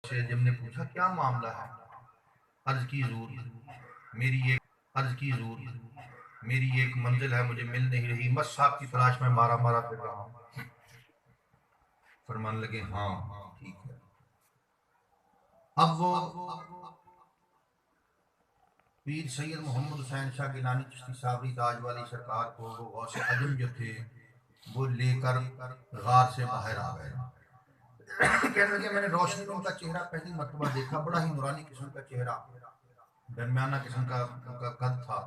से जब ने पूछा क्या मामला है, अर्ज की मेरी एक मंजिल है, मुझे मिल नहीं रही, मस्त साहब की तलाश में मारा मारा फिर रहा हूँ। फरमान लगे हाँ ठीक है। अब वो पीर सैयद मोहम्मद हुसैन शाह गिलानी चिश्ती साबरी ताज वाली सरकार को वो गौसे आजम जो थे वो लेकर गार से बाहर आ गए। कहने लगे मैंने रोशनी में उनका चेहरा पहली मरतबा देखा, बड़ा ही नूरानी किस्म का चेहरा, दरमियाना किस्म का उनका कद था,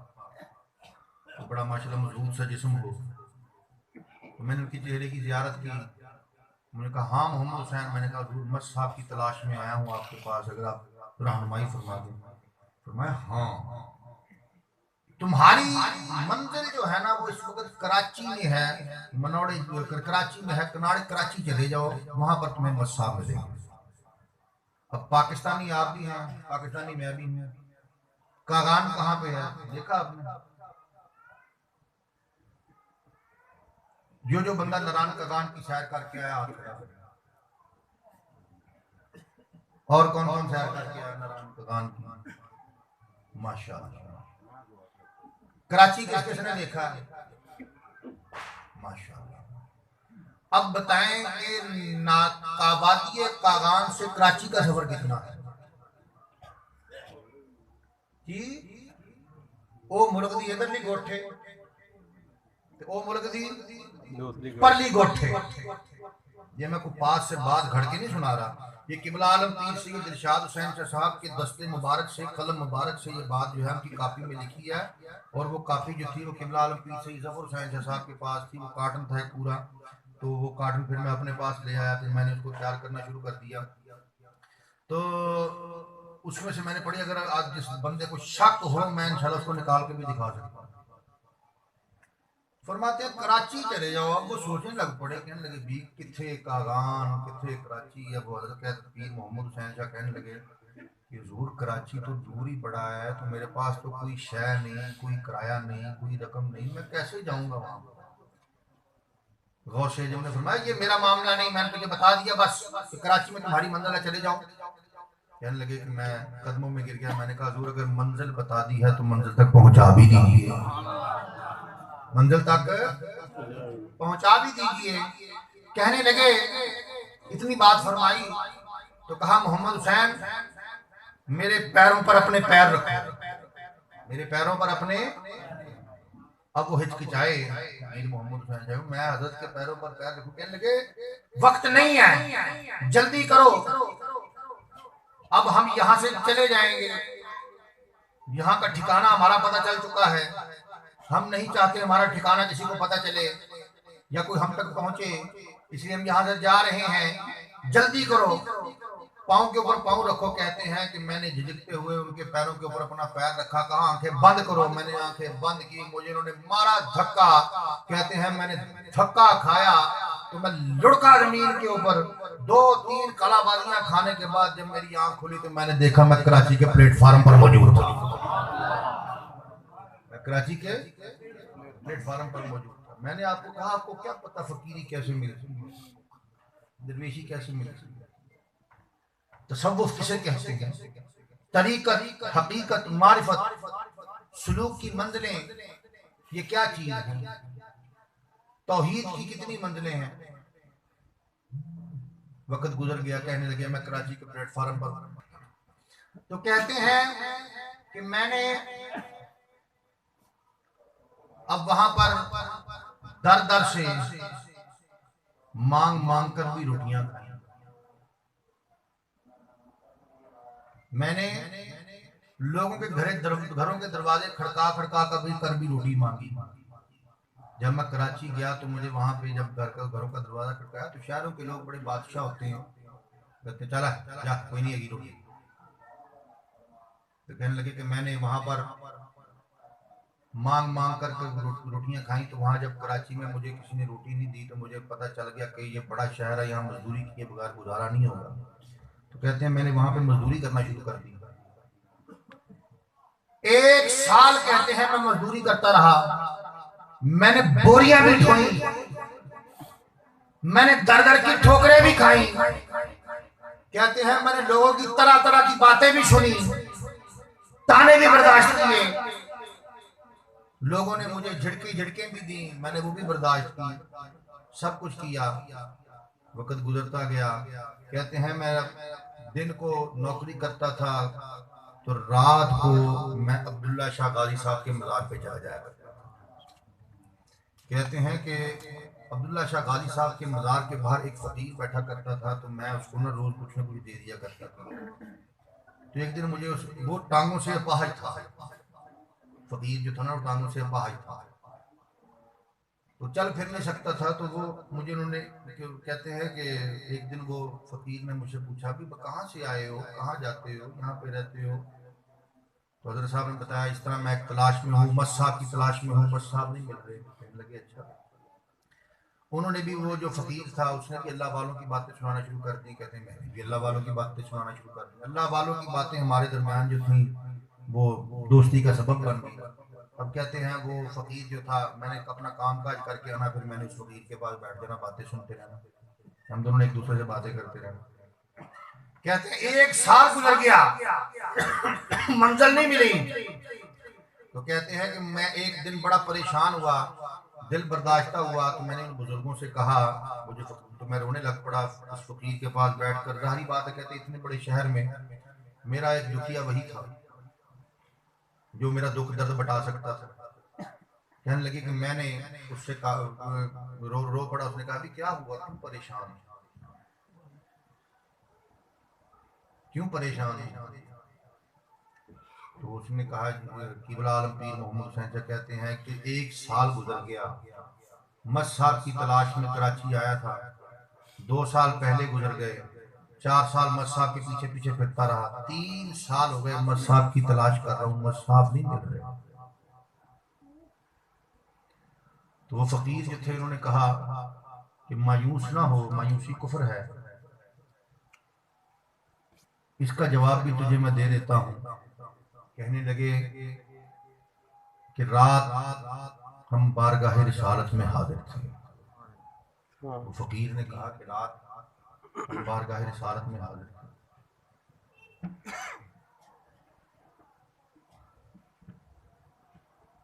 तो बड़ा माशाल्लाह मजबूत सा जिस्म हो। तो मैंने उनके चेहरे की जियारत की। उन्होंने कहा हाँ मोहम्मद हुसैन। मैंने कहा हजूर मस्त साहब की तलाश में आया हूँ आपके पास, अगर आप रहनुमाई फरमा दें। फरमाया हाँ तुम्हारी मंजिल जो है ना वो इस वक्त कराची में है, मनौड़े कराची में है, कनाड़े कराची चले जाओ, वहां पर तुम्हें मस्त साहब मिलेंगे। अब पाकिस्तानी आप भी हैं, पाकिस्तानी मैं भी हूँ, कागान कहाँ पे है देखा आपने? जो बंदा नरान कागान की सैर करके आया हाथ खड़ा करें। और कौन कौन सैर करके आया नरान कागान की? माशाअल्लाह। कराची किस किसने देखा? माशाअल्लाह। अब बताएं कि नाकाबादी कागान से कराची का सफर कितना है? कि ओ मुल्क दी इधरली गोठे ते ओ मुल्क दी परली गोठे। ये मैं को पास से बात घड़ के नहीं सुना रहा, ये किबला आलम पीर सैयद इरशाद हुसैन शाह साहब के दस्ते मुबारक से, कलम मुबारक से ये बात जो है उनकी कापी में लिखी है। और वो कापी जो थी वो किबला आलम पीर सैयद जफर हुसैन शाह साहब के पास थी, वो कार्टन था पूरा, तो वो कार्टन फिर मैं अपने पास ले आया, फिर मैंने उसको तैयार करना शुरू कर दिया। तो उसमें से मैंने पढ़ी, अगर आज जिस बंदे को शक हो मैं इंशाल्लाह उसको निकाल के भी दिखा सकता हूँ। फरमाते हैं कराची चले जाओ। अब वो सोचने लग पड़े, कहने लगे भी किथे कागान किथे कराची। अब हज़रत पीर मोहम्मद हुसैन शाह कहने लगे कि हुजूर कराची तो दूर ही पड़ा है, तो मेरे पास तो कोई शय नहीं, कोई किराया नहीं, कोई रकम नहीं, मैं कैसे जाऊंगा वहां? गौसे आज़म ने फरमाया ये मेरा मामला नहीं, मैंने तुझे बता दिया बस कि कराची में तुम्हारी मंजिल है, चले जाओ। कहने लगे कि मैं कदमों में गिर गया। मैंने कहा हुजूर अगर मंजिल बता दी है तो मंजिल तक पहुंचा भी दीजिए, मंजिल तक पहुंचा भी दीजिए। कहने लगे इतनी बात फरमाई तो कहा मोहम्मद हुसैन मेरे पैरों पर अपने पैर रखो, मेरे पैरों पर अपने। अब वो हिचकिचाए, मोहम्मद हुसैन मैं हजरत के पैरों पर पैर रखूं? कहने लगे वक्त नहीं है, जल्दी करो, अब हम यहाँ से चले जाएंगे, यहाँ का ठिकाना हमारा पता चल चुका है, हम नहीं चाहते हमारा ठिकाना किसी को पता चले या कोई हम तक पहुंचे, इसलिए हम यहाँ से जा रहे हैं, जल्दी करो, पाँव के ऊपर पाँव रखो। कहते हैं कि मैंने झिझकते हुए उनके पैरों के ऊपर अपना पैर रखा, कहा आंखें बंद करो, मैंने आंखें बंद की, मुझे उन्होंने मारा धक्का। कहते हैं मैंने धक्का खाया तो मैं लुढ़का जमीन के ऊपर। 2-3 कलाबाजियां खाने के बाद जब मेरी आंख खुली तो मैंने देखा मैं कराची के प्लेटफार्म पर मौजूद था, मैं कराची के प्लेटफार्म पर मौजूद था। मैंने आपको कहा आपको क्या पता फकीरी कैसे मिलती, दरवेशी कैसे मिलती, तसव्वुफ किसे कहते हैं, तरीकत, हकीकत, मारिफत, सुलूक की मंजिलें, ये क्या चीज है, तौहीद की कितनी मंजिलें हैं। वक्त गुजर गया, कहने लगे मैं कराची के प्लेटफार्म पर। तो कहते हैं कि मैंने अब वहां पर दर दर से मांग मांग कर भी रोटियां खाई। मैंने लोगों के घरों के दरवाजे खड़का खड़का कर भी रोटी मांगी। जब मैं कराची गया तो मुझे वहां पे जब घरों का दरवाजा खड़काया तो शहरों के लोग बड़े बादशाह होते हैं, कहते चला जा कोई नहीं है रोटी। तो कहने लगे कि मैंने वहां पर मांग मांग कर रोटियां खाई। तो वहां जब कराची में मुझे किसी ने रोटी नहीं दी तो मुझे पता चल गया कि ये बड़ा शहर है, यहाँ मजदूरी किए बगैर गुजारा नहीं होगा। तो कहते हैं मैंने वहां पे मजदूरी करना शुरू कर दी। 1 साल कहते हैं मैं मजदूरी करता रहा, मैंने बोरियां भी ढोई, मैंने दर दर की ठोकरें भी खाई, कहते हैं मैंने लोगों की तरह तरह की बातें भी सुनी, ताने भी बर्दाश्त किए, लोगों ने मुझे झिड़के भी दी, मैंने वो भी बर्दाश्त की, सब कुछ किया। वक्त गुजरता गया। कहते हैं मैं दिन को नौकरी करता था तो रात को मैं अब्दुल्ला शाह गाजी साहब के मज़ार पे जाया करता था। कहते हैं कि अब्दुल्ला शाह गाजी साहब के मज़ार के बाहर एक फकीर बैठा करता था, तो मैं उसको ना रोज कुछ ना कुछ दे दिया करता था। तो एक दिन मुझे वो टांगों से अपाहज था, फकीर जो था ना वो टांगों से अपाहज था, तो चल फिर नहीं सकता था। तो वो मुझे उन्होंने कहते हैं कि एक दिन वो फकीर ने मुझसे पूछा भी कहाँ से आए हो, कहाँ जाते हो, यहाँ पे रहते हो। तो हज़रत साहब ने बताया इस तरह मैं एक तलाश में हूँ, मस साहब की तलाश में हूँ, मस साहब नहीं मिल रहे। कहने लगे अच्छा। उन्होंने भी वो जो फकीर था उसने भी अल्लाह वालों की बातें सुनाना शुरू कर दी। कहते हैं मैंने भी अल्लाह वालों की बातें सुनाना शुरू कर दी। अल्लाह वालों की बातें हमारे दरमियान जो थी वो दोस्ती का सबब बन गई। अब कहते हैं वो फकीर जो था, मैंने अपना काम काज करके आना, फिर मैंने उस फकीर के पास बैठ जाना, बातें सुनते रहना, हम दोनों एक दूसरे से बातें करते रहना। कहते हैं एक साल गुजर गया मंजिल नहीं मिली। तो कहते हैं कि मैं एक दिन बड़ा परेशान हुआ, दिल बर्दाश्ता हुआ, तो मैंने उन बुजुर्गों से कहा, वो जो तो मैं रोने लग पड़ा उस फकीर के पास बैठकर। जाहिर बात है, कहते इतने बड़े शहर में मेरा एक दुखिया वही था जो मेरा दुख दर्द बता सकता था। कहने लगे कि मैंने उससे रो पड़ा। उसने कहा भी क्या हुआ, क्यों परेशान, क्यों परेशान है? तो उसने कहा क़िबला आलम पीर मोहम्मद हुसैन साहब कहते हैं कि एक साल गुजर गया, मस साहब की तलाश में कराची आया था, 2 साल पहले गुजर गए, 4 साल मस साहब के पीछे पीछे फिरता रहा, 3 साल हो गए मस साहब की तलाश कर रहा हूँ, मस साहब नहीं मिल रहे। तो वो फकीर जो थे उन्होंने कहा कि मायूस ना हो, मायूसी कुफ्र है, इसका जवाब भी तुझे मैं दे देता हूँ। कहने लगे कि रात हम बारगाह रिसालत में हाजिर थे। तो फकीर ने कहा कि रात हम बारगाह रिसालत में हाजिर थे,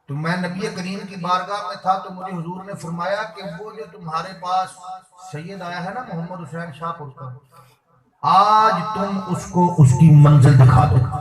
तो मैं नबी करीम की बारगाह में था, तो मुझे हुजूर ने फरमाया कि वो जो तुम्हारे पास सैयद आया है ना मोहम्मद हुसैन शाहपुर का, आज तुम उसको उसकी मंजिल दिखा दो।